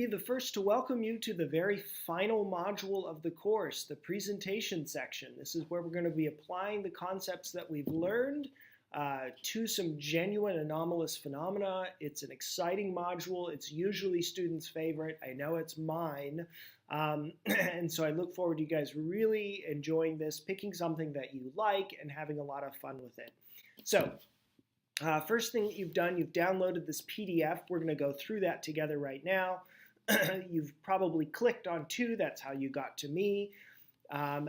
be the first to welcome you to the very final module of the course, the presentation section. This is where we're going to be applying the concepts that we've learned to some genuine anomalous phenomena. It's an exciting module. It's usually students' favorite. I know it's mine. And so I look forward to you guys really enjoying this, picking something that you like, and having a lot of fun with it. So, first thing that you've done, you've downloaded this PDF. We're going to go through that together right now. You've probably clicked on 2. That's how you got to me.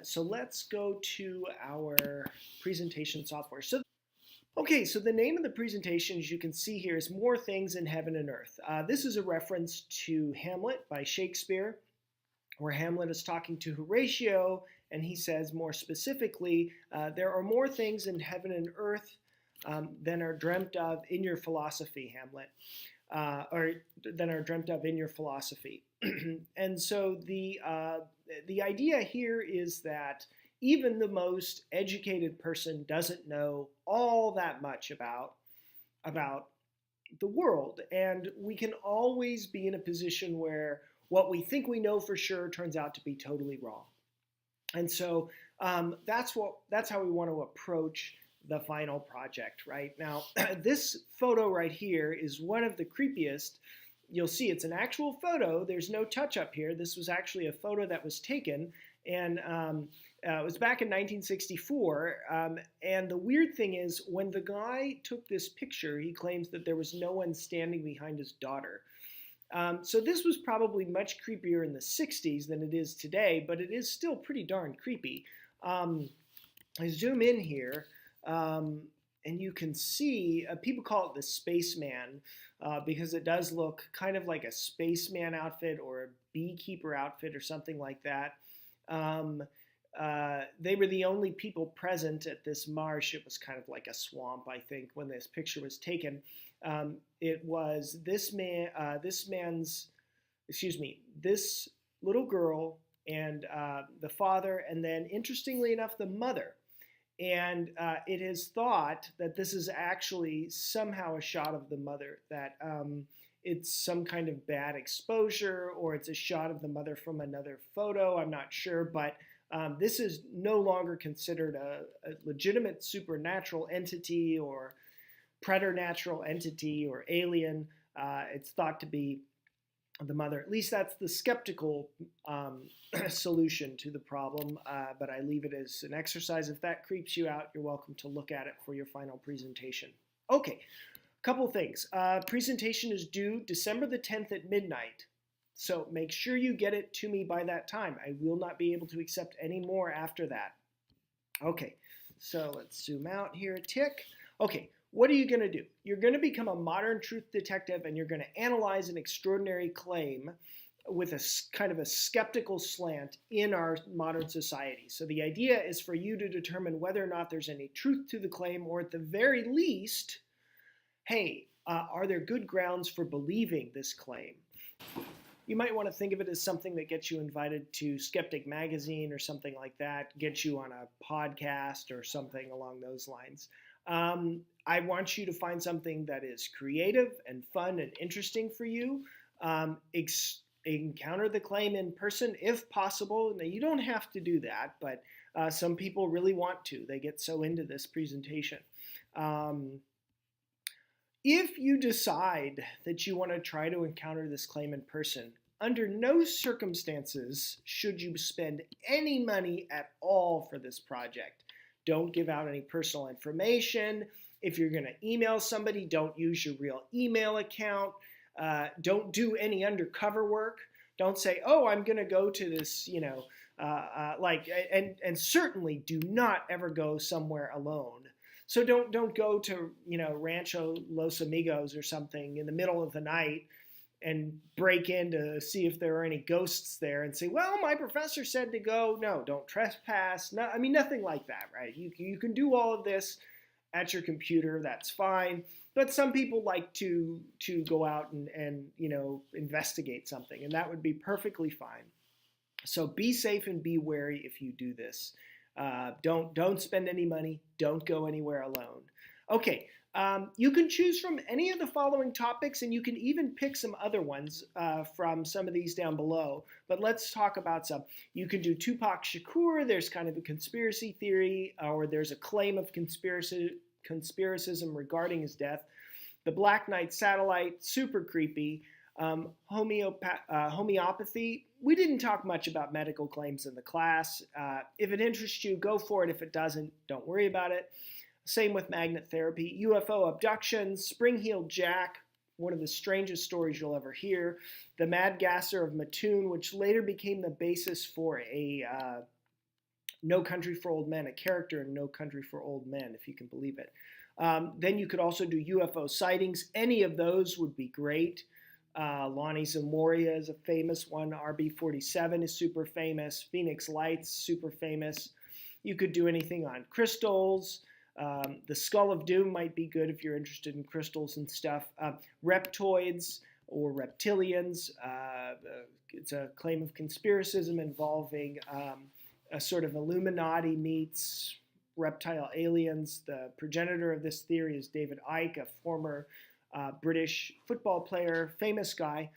So let's go to our presentation software. Okay, so the name of the presentation, as you can see here, is More Things in Heaven and Earth. This is a reference to Hamlet by Shakespeare, where Hamlet is talking to Horatio, and he says more specifically, there are more things in heaven and earth than are dreamt of in your philosophy, Hamlet, or than are dreamt of in your philosophy. And so the idea here is that even the most educated person doesn't know all that much about the world, and we can always be in a position where what we think we know for sure turns out to be totally wrong. And so that's how we want to approach the final project, right? Now, this photo right here is one of the creepiest. You'll see it's an actual photo. There's no touch-up here. This was actually a photo that was taken, and it was back in 1964. And the weird thing is, when the guy took this picture, he claims that there was no one standing behind his daughter. So this was probably much creepier in the 60s than it is today, but it is still pretty darn creepy. I zoom in here, and you can see, people call it the spaceman, because it does look kind of like a spaceman outfit or a beekeeper outfit or something like that. They were the only people present at this marsh. It was kind of like a swamp, I think, when this picture was taken. It was this little girl and the father, and then, interestingly enough, the mother. And it is thought that this is actually somehow a shot of the mother, that it's some kind of bad exposure, or it's a shot of the mother from another photo. I'm not sure, but this is no longer considered a legitimate supernatural entity or preternatural entity or alien. It's thought to be the mother. At least that's the skeptical solution to the problem, but I leave it as an exercise. If that creeps you out, you're welcome to look at it for your final presentation. Okay, couple things. Presentation is due December the 10th at midnight, so make sure you get it to me by that time. I will not be able to accept any more after that. Okay, so let's zoom out here a tick. Okay. What are you going to do? You're going to become a modern truth detective, and you're going to analyze an extraordinary claim with a kind of a skeptical slant in our modern society. So the idea is for you to determine whether or not there's any truth to the claim, or at the very least, hey, are there good grounds for believing this claim? You might want to think of it as something that gets you invited to Skeptic Magazine or something like that, gets you on a podcast or something along those lines. I want you to find something that is creative and fun and interesting for you. Encounter the claim in person if possible. Now, you don't have to do that, but some people really want to. They get so into this presentation. If you decide that you want to try to encounter this claim in person, under no circumstances should you spend any money at all for this project. Don't give out any personal information. If you're going to email somebody, don't use your real email account. Don't do any undercover work. Don't say, oh, I'm going to go to this, and certainly do not ever go somewhere alone. So don't go to, Rancho Los Amigos or something in the middle of the night and break in to see if there are any ghosts there and say, well, my professor said to go. No, don't trespass. No, nothing like that, right? You can do all of this at your computer. That's fine. But some people like to go out and investigate something, and that would be perfectly fine. So be safe and be wary if you do this. Don't spend any money. Don't go anywhere alone. Okay, You can choose from any of the following topics, and you can even pick some other ones from some of these down below. But let's talk about some. You can do Tupac Shakur. There's kind of a conspiracy theory, or there's a claim of conspiracism regarding his death. The Black Knight satellite, super creepy. Homeopathy. We didn't talk much about medical claims in the class. If it interests you, go for it. If it doesn't, don't worry about it. Same with magnet therapy, UFO abductions, Spring-Heeled Jack, one of the strangest stories you'll ever hear, the Mad Gasser of Mattoon, which later became the basis for a No Country for Old Men, a character in No Country for Old Men, if you can believe it. Then you could also do UFO sightings. Any of those would be great. Lonnie Zamoria is a famous one. RB47 is super famous. Phoenix Lights, super famous. You could do anything on crystals. The Skull of Doom might be good if you're interested in crystals and stuff. Reptoids or reptilians. It's a claim of conspiracism involving a sort of Illuminati meets reptile aliens. The progenitor of this theory is David Icke, a former British football player, famous guy.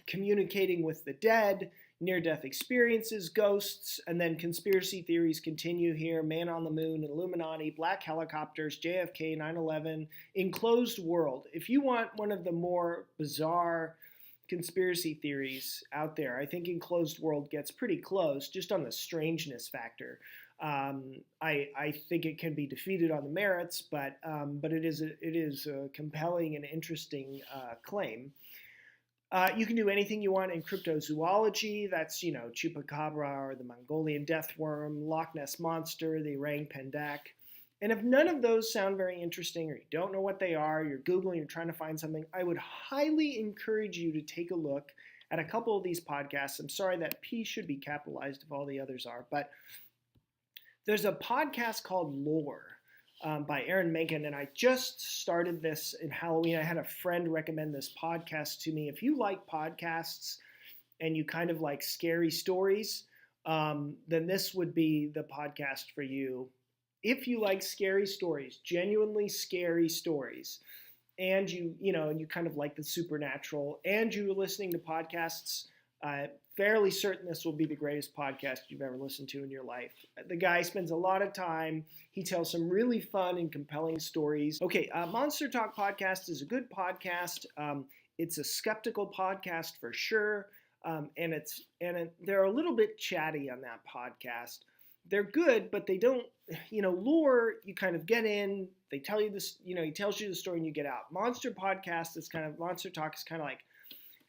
Communicating with the dead, near-death experiences, ghosts, and then conspiracy theories continue here. Man on the Moon, Illuminati, black helicopters, JFK, 9/11, Enclosed World. If you want one of the more bizarre conspiracy theories out there, I think Enclosed World gets pretty close just on the strangeness factor. I think it can be defeated on the merits, but it is a compelling and interesting claim. You can do anything you want in cryptozoology. That's, Chupacabra or the Mongolian death worm, Loch Ness Monster, the Orang Pendek. And if none of those sound very interesting, or you don't know what they are, you're Googling, you're trying to find something, I would highly encourage you to take a look at a couple of these podcasts. I'm sorry that P should be capitalized if all the others are, but there's a podcast called Lore. By Aaron Menken, and I just started this in Halloween. I had a friend recommend this podcast to me. If you like podcasts and you kind of like scary stories, then this would be the podcast for you. If you like scary stories, genuinely scary stories, and you kind of like the supernatural, and you're listening to podcasts, fairly certain this will be the greatest podcast you've ever listened to in your life. The guy spends a lot of time. He tells some really fun and compelling stories. Okay, Monster Talk Podcast is a good podcast. It's a skeptical podcast for sure, and they're a little bit chatty on that podcast. They're good, but they don't, Lore, you kind of get in, they tell you this, he tells you the story and you get out. Monster Talk is kind of like,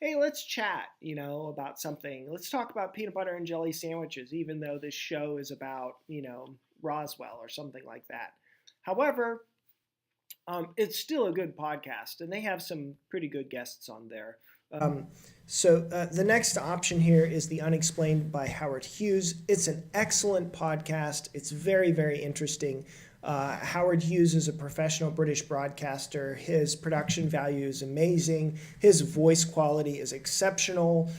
hey, let's chat, about something. Let's talk about peanut butter and jelly sandwiches, even though this show is about, Roswell or something like that. However, it's still a good podcast, and they have some pretty good guests on there. So the next option here is The Unexplained by Howard Hughes. It's an excellent podcast. It's very, very interesting. Howard Hughes is a professional British broadcaster. His production value is amazing. His voice quality is exceptional.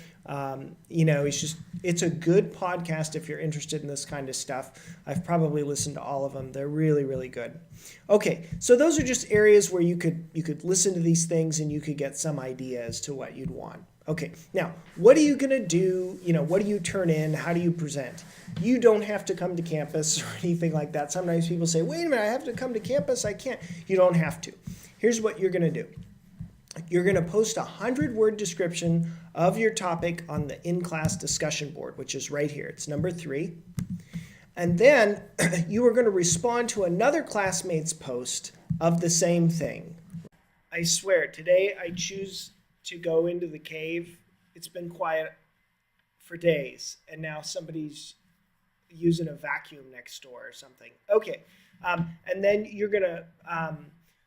It's a good podcast if you're interested in this kind of stuff. I've probably listened to all of them. They're really, really good. Okay, so those are just areas where you could listen to these things and you could get some idea as to what you'd want. Okay, now, what are you going to do? What do you turn in? How do you present? You don't have to come to campus or anything like that. Sometimes people say, wait a minute, I have to come to campus. I can't. You don't have to. Here's what you're going to do. You're going to post a 100-word description of your topic on the in-class discussion board, which is right here. It's number 3. And then you are going to respond to another classmate's post of the same thing. I swear, today I choose to go into the cave. It's been quiet for days, and now somebody's using a vacuum next door or something. Okay, and then you're going to...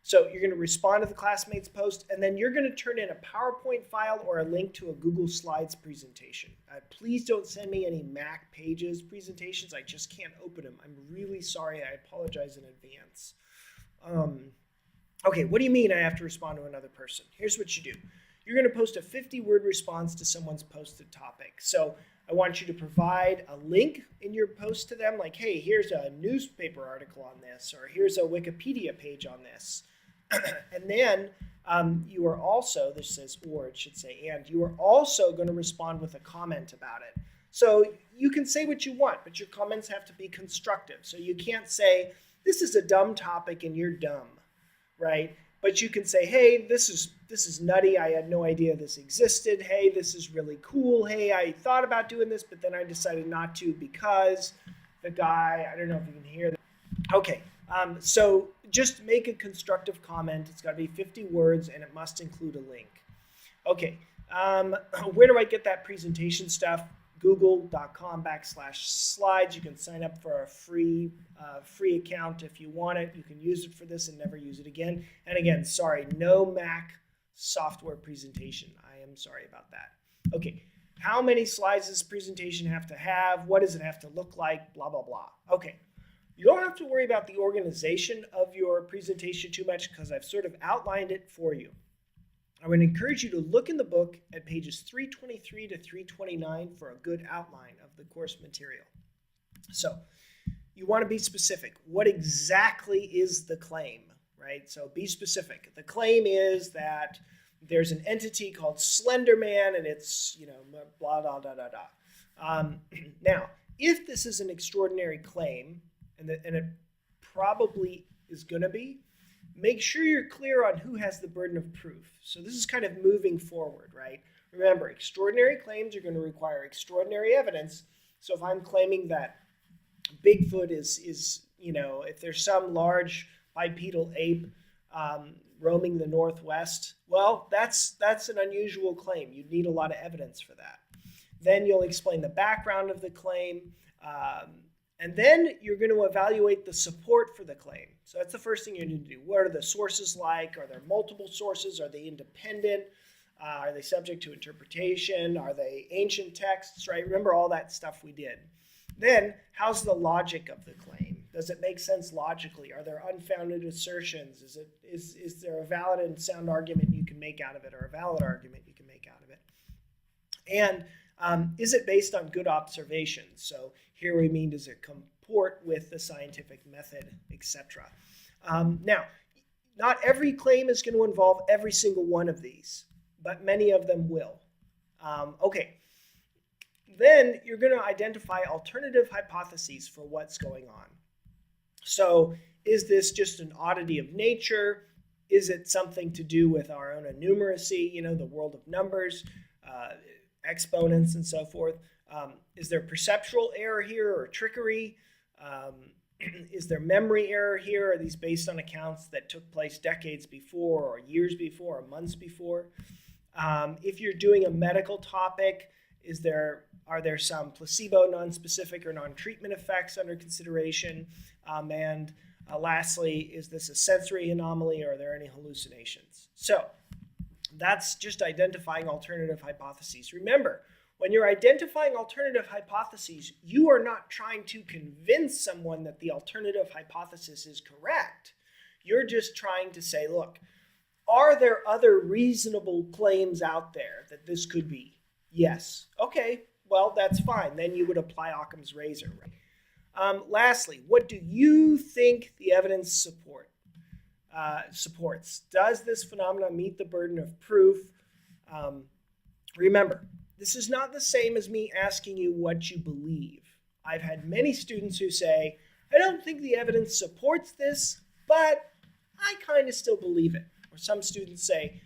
So you're going to respond to the classmate's post, and then you're going to turn in a PowerPoint file or a link to a Google Slides presentation. Please don't send me any Mac Pages presentations. I just can't open them. I'm really sorry. I apologize in advance. Okay, what do you mean I have to respond to another person? Here's what you do. you're going to post a 50-word response to someone's posted topic. So I want you to provide a link in your post to them, like, hey, here's a newspaper article on this, or here's a Wikipedia page on this. And then you are also, this says or, it should say and, you are also going to respond with a comment about it. So you can say what you want, but your comments have to be constructive. So you can't say, this is a dumb topic and you're dumb, right? But you can say, hey, this is nutty. I had no idea this existed. Hey, this is really cool. Hey, I thought about doing this, but then I decided not to because the guy, I don't know if you can hear that. Okay, so just make a constructive comment. It's got to be 50 words, and it must include a link. Okay, where do I get that presentation stuff? Google.com/slides. You can sign up for a free account if you want it. You can use it for this and never use it again. And again, sorry, no Mac software presentation. I am sorry about that. Okay, how many slides does this presentation have to have? What does it have to look like? Blah, blah, blah. Okay, you don't have to worry about the organization of your presentation too much because I've sort of outlined it for you. I would encourage you to look in the book at pages 323 to 329 for a good outline of the course material. So you want to be specific. What exactly is the claim, right? So be specific. The claim is that there's an entity called Slender Man and it's, blah, blah, blah, blah, blah. Now, if this is an extraordinary claim, and it probably is going to be, make sure you're clear on who has the burden of proof. So this is kind of moving forward, right? Remember, extraordinary claims are going to require extraordinary evidence. So if I'm claiming that Bigfoot is if there's some large bipedal ape roaming the Northwest, well, that's an unusual claim. You'd need a lot of evidence for that. Then you'll explain the background of the claim. And then you're going to evaluate the support for the claim. So that's the first thing you need to do. What are the sources like? Are there multiple sources? Are they independent? Are they subject to interpretation? Are they ancient texts, right? Remember all that stuff we did. Then, how's the logic of the claim? Does it make sense logically? Are there unfounded assertions? Is there a valid and sound argument you can make out of it, or a valid argument you can make out of it? And is it based on good observations? So here we mean, does it comport with the scientific method, etc.? Now, not every claim is going to involve every single one of these, but many of them will. Okay, then you're going to identify alternative hypotheses for what's going on. So is this just an oddity of nature? Is it something to do with our own innumeracy, the world of numbers, exponents, and so forth? Is there perceptual error here or trickery? Is there memory error here? Are these based on accounts that took place decades before or years before or months before? If you're doing a medical topic, are there some placebo, non-specific, or non-treatment effects under consideration? And lastly, is this a sensory anomaly, or are there any hallucinations? So that's just identifying alternative hypotheses. Remember, when you're identifying alternative hypotheses, you are not trying to convince someone that the alternative hypothesis is correct. You're just trying to say, look, are there other reasonable claims out there that this could be? Yes. Okay, well, that's fine. Then you would apply Occam's razor. Right? Lastly, what do you think the evidence supports? Does this phenomenon meet the burden of proof? Remember, this is not the same as me asking you what you believe. I've had many students who say, I don't think the evidence supports this, but I kind of still believe it. Or some students say,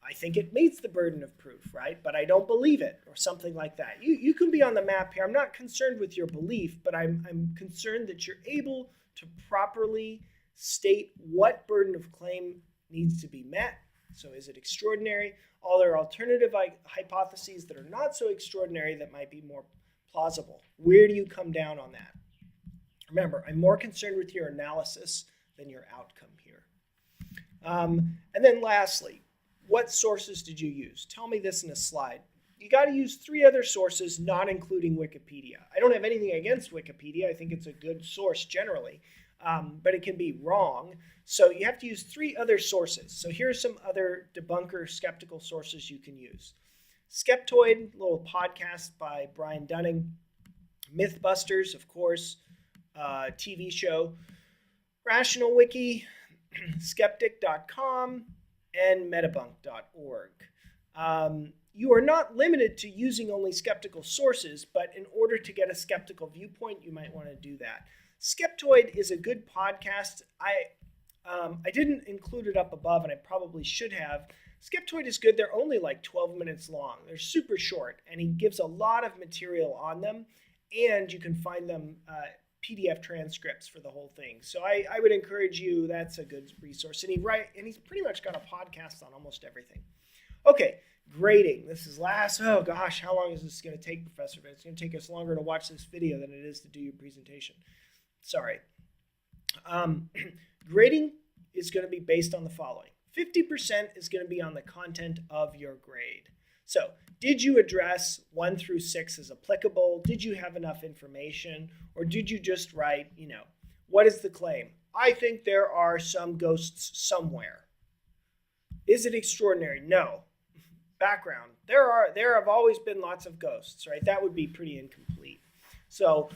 I think it meets the burden of proof, right? But I don't believe it, or something like that. You can be on the map here. I'm not concerned with your belief, but I'm concerned that you're able to properly state what burden of claim needs to be met. So is it extraordinary? Are there alternative hypotheses that are not so extraordinary that might be more plausible? Where do you come down on that? Remember, I'm more concerned with your analysis than your outcome here. And then lastly, what sources did you use? Tell me this in a slide. You got to use 3 other sources, not including Wikipedia. I don't have anything against Wikipedia. I think it's a good source generally. but it can be wrong. So you have to use 3 other sources. So here are some other debunker skeptical sources you can use. Skeptoid, a little podcast by Brian Dunning. Mythbusters, of course, TV show. Rational Wiki, skeptic.com, and metabunk.org. You are not limited to using only skeptical sources, but in order to get a skeptical viewpoint, you might want to do that. Skeptoid is a good podcast. I didn't include it up above, and I probably should have. Skeptoid is good. They're only like 12 minutes long. They're super short, and he gives a lot of material on them, and you can find them PDF transcripts for the whole thing. So I would encourage you. That's a good resource. And he's pretty much got a podcast on almost everything. Okay, grading. This is oh gosh, how long is this going to take, Professor? It's going to take us longer to watch this video than it is to do your presentation. Sorry. Grading is going to be based on the following. 50% is going to be on the content of your grade. So, did you address 1 through 6 as applicable? Did you have enough information? Or did you just write, what is the claim? I think there are some ghosts somewhere. Is it extraordinary? No. Background. There have always been lots of ghosts, right? That would be pretty incomplete. So,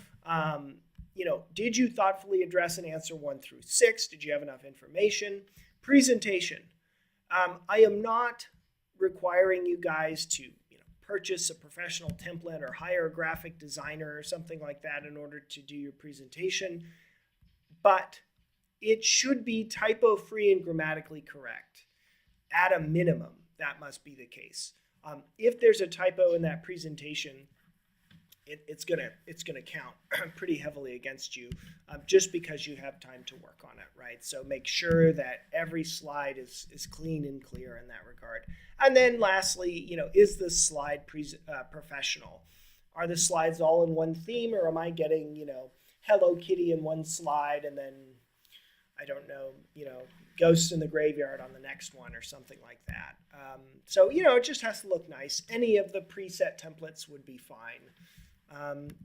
did you thoughtfully address and answer 1 through 6? Did you have enough information? Presentation. I am not requiring you guys to purchase a professional template or hire a graphic designer or something like that in order to do your presentation, but it should be typo-free and grammatically correct. At a minimum, that must be the case. If there's a typo in that presentation, it's gonna count pretty heavily against you, just because you have time to work on it, right? So make sure that every slide is clean and clear in that regard. And then lastly, is the slide professional? Are the slides all in one theme, or am I getting Hello Kitty in one slide and then I don't know, Ghosts in the Graveyard on the next one or something like that? So it just has to look nice. Any of the preset templates would be fine.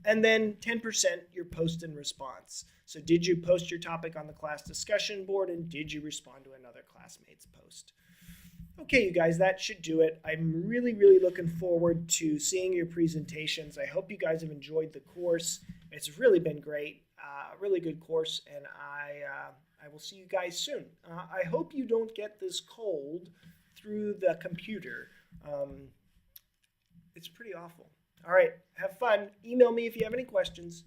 And then 10% your post and response. So did you post your topic on the class discussion board, and did you respond to another classmate's post? Okay, you guys, that should do it. I'm really, really looking forward to seeing your presentations. I hope you guys have enjoyed the course. It's really been great, really good course, and I will see you guys soon. I hope you don't get this cold through the computer. It's pretty awful. All right, have fun. Email me if you have any questions.